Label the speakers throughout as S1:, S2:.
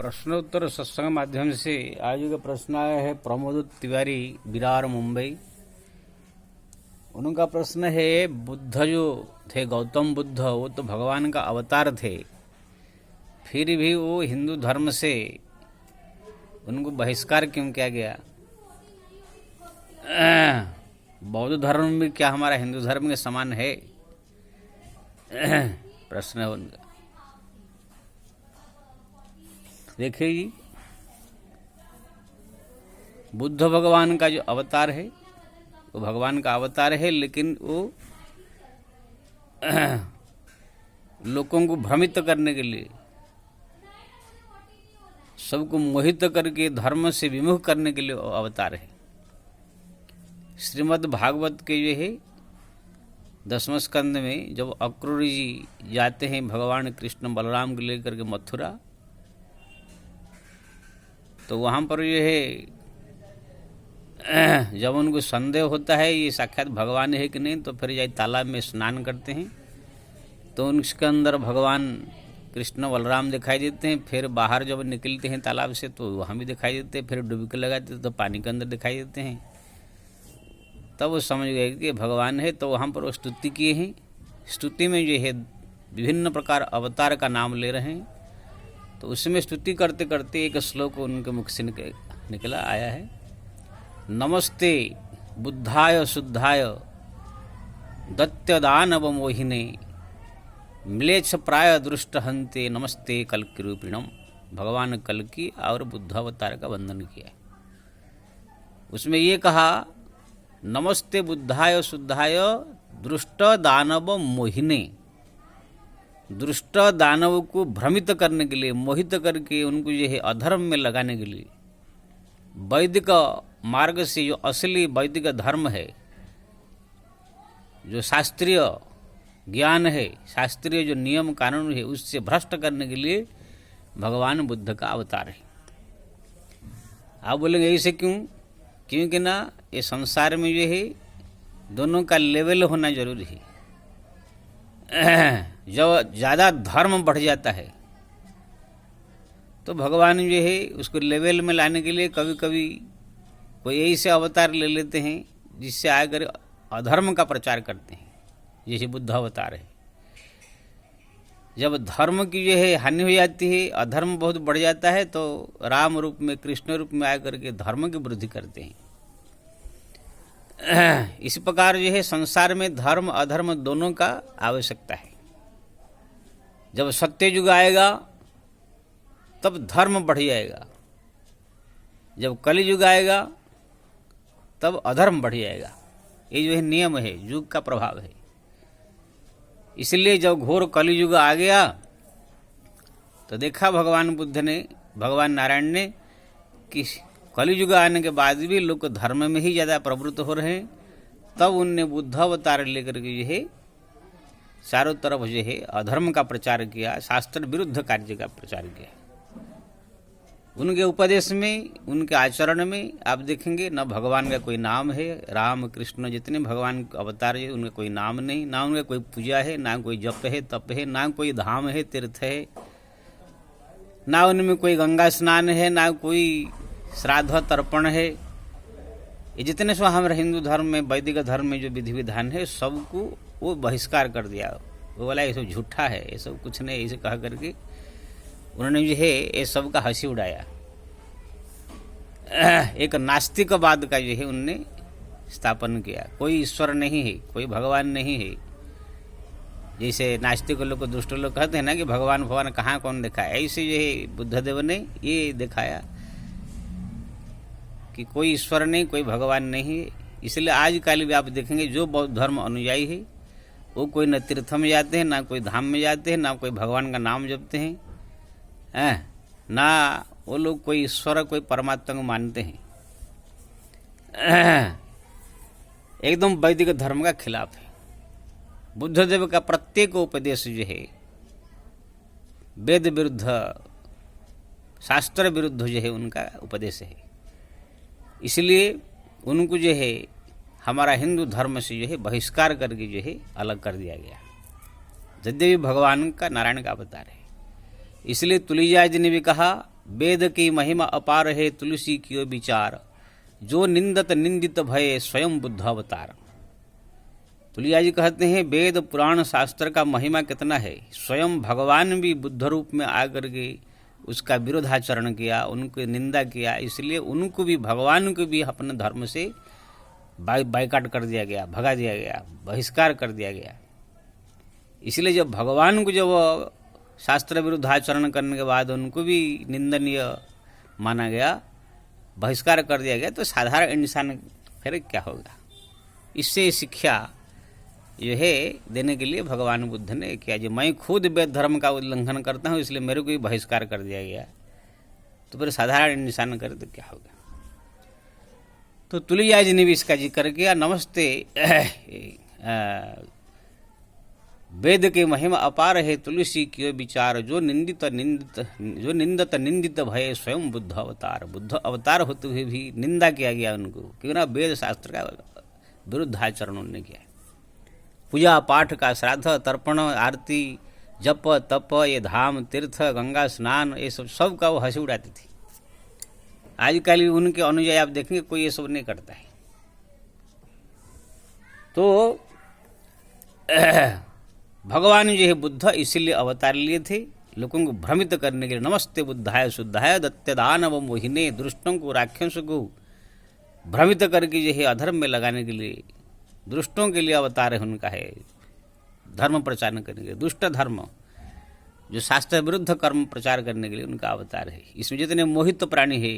S1: प्रश्नोत्तर सत्संग माध्यम से आज का प्रश्न आया है प्रमोद तिवारी विरार मुंबई। उनका प्रश्न है, बुद्ध जो थे गौतम बुद्ध, वो तो भगवान का अवतार थे, फिर भी वो हिंदू धर्म से उनको बहिष्कार क्यों किया गया? बौद्ध धर्म भी क्या हमारा हिंदू धर्म के समान है? प्रश्न है उनका। देखिए जी, बुद्ध भगवान का जो अवतार है वो भगवान का अवतार है, लेकिन वो लोगों को भ्रमित करने के लिए, सबको मोहित करके धर्म से विमुख करने के लिए अवतार है। श्रीमद् भागवत के जो है 10वें स्कंद में जब अक्रूर जी जाते हैं भगवान कृष्ण बलराम को लेकर के मथुरा, तो वहाँ पर ये है जब उनको संदेह होता है ये साक्षात भगवान है कि नहीं, तो फिर जाए तालाब में स्नान करते हैं, तो उनके अंदर भगवान कृष्ण बलराम दिखाई देते हैं। फिर बाहर जब निकलते हैं तालाब से तो वहाँ भी दिखाई देते हैं, फिर डुबकी लगाते तो पानी के अंदर दिखाई देते हैं। तब वो समझ गए कि भगवान है, तो वहाँ पर वो स्तुति किए हैं। स्तुति में जो है विभिन्न प्रकार अवतार का नाम ले रहे हैं, तो उसमें स्तुति करते करते एक श्लोक उनके मुख से निकला आया है, नमस्ते बुद्धाय शुद्धाय दत्तदानव मोहिने म्लेच्छ प्राय दृष्ट हंते नमस्ते कल्कि रूपिणम। भगवान कल्कि और बुद्ध अवतार का वंदन किया। उसमें ये कहा, नमस्ते बुद्धाय शुद्धाय दृष्ट दानव मोहिने। दुष्ट दानव को भ्रमित करने के लिए, मोहित करके उनको जो है अधर्म में लगाने के लिए, वैदिक मार्ग से जो असली वैदिक धर्म है, जो शास्त्रीय ज्ञान है, शास्त्रीय जो नियम कानून है, उससे भ्रष्ट करने के लिए भगवान बुद्ध का अवतार है। आप बोलेंगे ऐसे क्यों? क्योंकि ना ये संसार में जो है दोनों का लेवल होना जरूरी है। जब ज़्यादा धर्म बढ़ जाता है तो भगवान जो है उसको लेवल में लाने के लिए कभी कभी कोई ऐसे अवतार ले लेते हैं जिससे आकर अधर्म का प्रचार करते हैं, जैसे बुद्ध अवतार है। जब धर्म की जो है हानि हो जाती है, अधर्म बहुत बढ़ जाता है, तो राम रूप में, कृष्ण रूप में आकर के धर्म की वृद्धि करते हैं। इस प्रकार जो है संसार में धर्म अधर्म दोनों का आवश्यकता है। जब सत्य युग आएगा तब धर्म बढ़ जाएगा, जब कलि युग आएगा तब अधर्म बढ़ जाएगा। ये जो है नियम है, युग का प्रभाव है। इसलिए जब घोर कलि युग आ गया तो देखा भगवान बुद्ध ने, भगवान नारायण ने, कि कलि युग आने के बाद भी लोग धर्म में ही ज़्यादा प्रवृत्त हो रहे हैं। तब उनने बुद्ध अवतार लेकर के जो है चारों तरफ जो है अधर्म का प्रचार किया, शास्त्र विरुद्ध कार्य का प्रचार किया। उनके उपदेश में, उनके आचरण में आप देखेंगे न भगवान का कोई नाम है। राम कृष्ण जितने भगवान अवतार है उनका कोई नाम नहीं, ना उनका कोई पूजा है, ना कोई जप है, तप है, ना कोई धाम है, तीर्थ है, ना उनमें कोई गंगा स्नान है, ना कोई श्राद्ध तर्पण है। ये जितने सो हमारे हिंदू धर्म में, वैदिक धर्म में जो विधि विधान है, सबको वो बहिष्कार कर दिया। वो बोला ये सब झूठा है, ये सब कुछ नहीं, ऐसे कह करके उन्होंने जो है ये सब का हंसी उड़ाया। एक नास्तिकवाद का जो है उनने स्थापन किया। कोई ईश्वर नहीं है, कोई भगवान नहीं है। जैसे नास्तिक लोग को, दुष्ट लोग कहते हैं ना कि भगवान भगवान कहाँ कौन देखा है, ऐसे जो है बुद्धदेव ने ये दिखाया कि कोई ईश्वर नहीं, कोई भगवान नहीं है। इसलिए आजकल भी आप देखेंगे जो बौद्ध धर्म अनुयायी है वो कोई न तीर्थ में जाते हैं, ना कोई धाम में जाते हैं, ना कोई भगवान का नाम जपते हैं, ना वो लोग कोई ईश्वर, कोई परमात्मा को मानते हैं। एकदम वैदिक धर्म का खिलाफ है। बुद्धदेव का प्रत्येक उपदेश जो है वेद विरुद्ध, शास्त्र विरुद्ध जो है उनका उपदेश है। इसलिए उनको जो है हमारा हिंदू धर्म से जो है बहिष्कार करके जो है अलग कर दिया गया। यद्यपि भगवान का, नारायण का अवतार है। इसलिए तुलसीदास जी ने भी कहा, वेद की महिमा अपार है तुलसी कियो विचार, जो निंदत निंदित भय स्वयं बुद्ध अवतार। तुलसिया जी कहते हैं वेद पुराण शास्त्र का महिमा कितना है, स्वयं भगवान भी बुद्ध रूप में आकर के उसका विरोधाचरण किया, उनकी निंदा किया, इसलिए उनको भी, भगवान को भी अपने धर्म से बाइकाट कर दिया गया, भगा दिया गया, बहिष्कार कर दिया गया। इसलिए जब भगवान को जब शास्त्र विरुद्धाचरण करने के बाद उनको भी निंदनीय माना गया, बहिष्कार कर दिया गया, तो साधारण इंसान फिर क्या होगा। इससे शिक्षा जो है देने के लिए भगवान बुद्ध ने किया, जो मैं खुद वेद धर्म का उल्लंघन करता हूँ इसलिए मेरे को भी बहिष्कार कर दिया गया, तो फिर साधारण इंसान करे तो क्या होगा। तो तुलसिया जी ने भी इसका जिक्र किया, नमस्ते वेद के महिमा अपार है तुलसी कियो विचार, जो निंदत निंदित भय स्वयं बुद्ध अवतार। बुद्ध अवतार होते हुए भी निंदा किया गया उनको, क्यों ना वेद शास्त्र का विरुद्धाचरण उन्होंने किया। पूजा पाठ का, श्राद्ध तर्पण आरती जप तप, ये धाम तीर्थ गंगा स्नान, ये सब का वो हंसी उड़ाती थी। आजकल उनके अनुयायी आप देखेंगे कोई ये सब नहीं करता है। तो भगवान जो है बुद्ध इसीलिए अवतार लिए थे, लोगों को भ्रमित करने के लिए। नमस्ते बुद्धाय शुद्धाय दत्त्यदानव मोहिने, दुष्टों को राक्षसों को भ्रमित करके जो है अधर्म में लगाने के लिए, दुष्टों के लिए अवतार है उनका, है धर्म प्रचार करने के लिए। दुष्ट धर्म जो शास्त्र विरुद्ध कर्म प्रचार करने के लिए उनका अवतार है। इसमें जितने मोहित प्राणी है,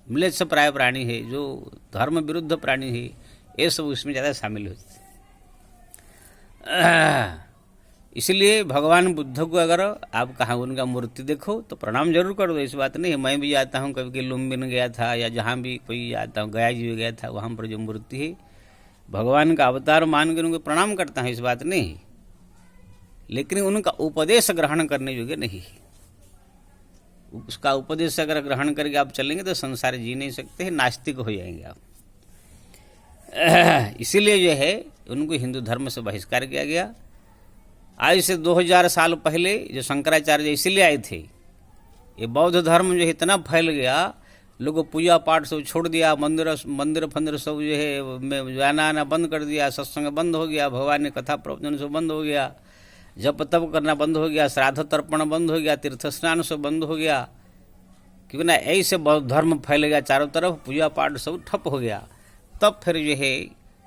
S1: म्लेच्छ प्राय प्राणी है, जो धर्म विरुद्ध प्राणी है, ये सब उसमें ज़्यादा शामिल होते हैं। इसलिए भगवान बुद्ध को अगर आप कहाँ उनका मूर्ति देखो तो प्रणाम जरूर कर दो, इस बात नहीं है। मैं भी जाता हूँ, कभी लुम्बिन गया था या जहाँ भी कोई जाता हूँ, गया जी गया था, वहाँ पर जो मूर्ति है भगवान का अवतार मान कर उनको प्रणाम करता हूँ, इस बात नहीं है। लेकिन उनका उपदेश ग्रहण करने योग्य नहीं है। उसका उपदेश अगर ग्रहण करके आप चलेंगे तो संसार जी नहीं सकते हैं, नास्तिक हो जाएंगे आप। इसीलिए जो है उनको हिंदू धर्म से बहिष्कार किया गया। आज से 2000 साल पहले जो शंकराचार्य इसलिए आए थे, ये बौद्ध धर्म जो इतना फैल गया, लोगों पूजा पाठ सब छोड़ दिया, मंदिर फंदिर सब जो है में जाना आना बंद कर दिया, सत्संग बंद हो गया, भगवान ने कथा प्रवचन सब बंद हो गया, जप तप करना बंद हो गया, श्राद्ध तर्पण बंद हो गया, तीर्थ स्नान सब बंद हो गया, क्योंकि ना ऐसे बौद्ध धर्म फैल गया चारों तरफ, पूजा पाठ सब ठप हो गया। तब फिर जो है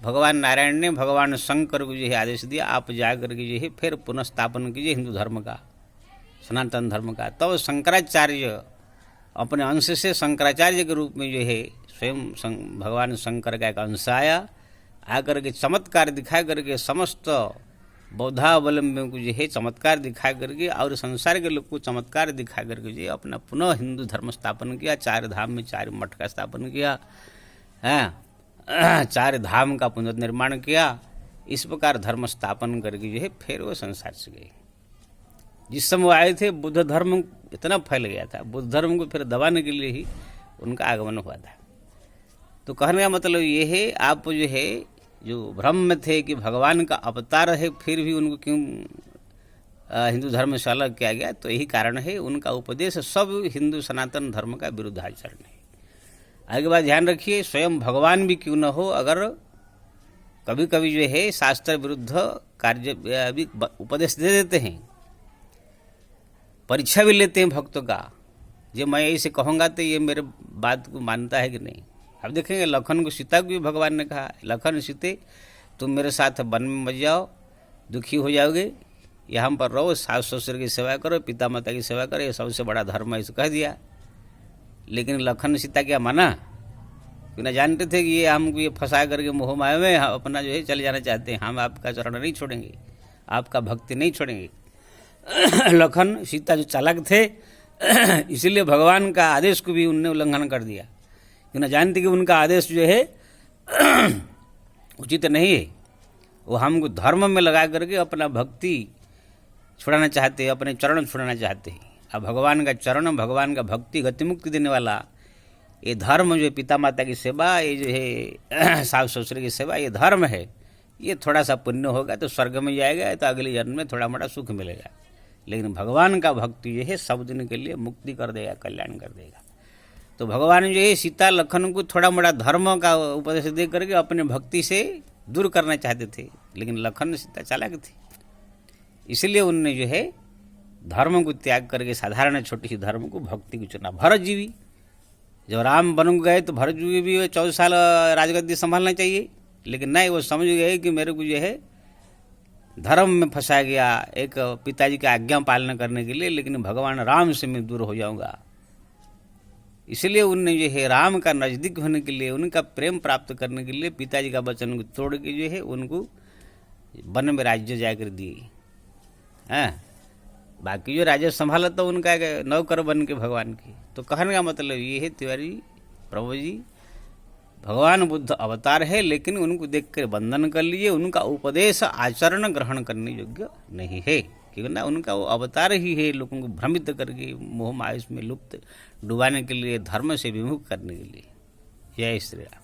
S1: भगवान नारायण ने भगवान शंकर को जो है आदेश दिया, आप जा करके जो है फिर पुनः स्थापन कीजिए हिंदू धर्म का, सनातन धर्म का। तब शंकराचार्य अपने अंश से शंकराचार्य के रूप में जो है स्वयं भगवान शंकर का एक अंश आया, आकर के चमत्कार दिखा करके समस्त बौद्धावलंबियों को जो है चमत्कार दिखा करके और संसार के लोग को चमत्कार दिखा करके जो अपना पुनः हिंदू धर्म स्थापन किया। 4 धाम में 4 मठ का स्थापन किया, 4 धाम का पुनर्निर्माण किया। इस प्रकार धर्म स्थापन करके जो है फिर वो संसार से गए। जिस समय आए थे बुद्ध धर्म इतना फैल गया था, बुद्ध धर्म को फिर दबाने के लिए ही उनका आगमन हुआ था। तो कहने का मतलब ये है, आप जो है जो भ्रम में थे कि भगवान का अवतार है फिर भी उनको क्यों हिंदू धर्म से अलग किया गया, तो यही कारण है उनका उपदेश सब हिंदू सनातन धर्म का विरुद्धाचरण है। आगे बात ध्यान रखिए, स्वयं भगवान भी क्यों न हो, अगर कभी कभी जो है शास्त्र विरुद्ध कार्य भी उपदेश दे देते हैं, परीक्षा भी लेते हैं भक्तों का, जो मैं ऐसे कहूँगा तो ये मेरे बात को मानता है कि नहीं। अब देखेंगे लखन को सीता को भी भगवान ने कहा, लखन सीते तुम मेरे साथ वन में मत जाओ, दुखी हो जाओगे, यहाँ पर रहो, सास ससुर की सेवा करो, पिता माता की सेवा करो, ये सबसे बड़ा धर्म है, इसे कह दिया। लेकिन लखन सीता क्या माना, क्यों ना जानते थे कि ये हमको ये फंसा करके मोह माया में अपना जो है चले जाना चाहते हैं, हम आपका चरण नहीं छोड़ेंगे, आपका भक्ति नहीं छोड़ेंगे। लखन सीता जो चालाक थे इसीलिए भगवान का आदेश को भी उनने उल्लंघन कर दिया, क्यों ना जानते कि उनका आदेश जो है उचित नहीं है। वो हमको धर्म में लगा करके अपना भक्ति छुड़ाना चाहते हैं, अपने चरण छुड़ाना चाहते हैं। अब भगवान का चरण, भगवान का भक्ति गति मुक्ति देने वाला ये धर्म जो पिता माता की सेवा, ये जो है सास ससुर की सेवा, ये धर्म है। ये थोड़ा सा पुण्य होगा तो स्वर्ग में जाएगा, तो अगले जन्म में थोड़ा मोटा सुख मिलेगा, लेकिन भगवान का भक्ति जो है सब दिन के लिए मुक्ति कर देगा, कल्याण कर देगा। तो भगवान जो है सीता लखन को थोड़ा मोड़ा धर्म का उपदेश दे करके अपने भक्ति से दूर करना चाहते थे, लेकिन लखन सीता चालाक थी, इसलिए उनने जो है धर्म को त्याग करके साधारण छोटी सी धर्म को, भक्ति को चुना। भरत जी भी जब राम बन गए तो भरत जी भी 14 साल राजगद्दी संभालना चाहिए, लेकिन नहीं, वो समझ गए कि मेरे को जो है धर्म में फंसा गया एक पिताजी की आज्ञा पालना करने के लिए, लेकिन भगवान राम से मैं दूर हो जाऊंगा। इसलिए उनने जो है राम का नज़दीक होने के लिए, उनका प्रेम प्राप्त करने के लिए पिताजी का वचन को तोड़ के जो है उनको वन में राज्य जाकर दिए। हाँ, बाकी जो राज्य संभाला तो उनका नौकर बन के भगवान की। तो कहने का मतलब ये है तिवारी प्रभु जी, भगवान बुद्ध अवतार है, लेकिन उनको देखकर वंदन कर लीजिए, उनका उपदेश आचरण ग्रहण करने योग्य नहीं है, क्योंकि ना उनका वो अवतार ही है लोगों को भ्रमित करके मोह माया में लुप्त डुबाने के लिए, धर्म से विमुख करने के लिए। जय श्री राम।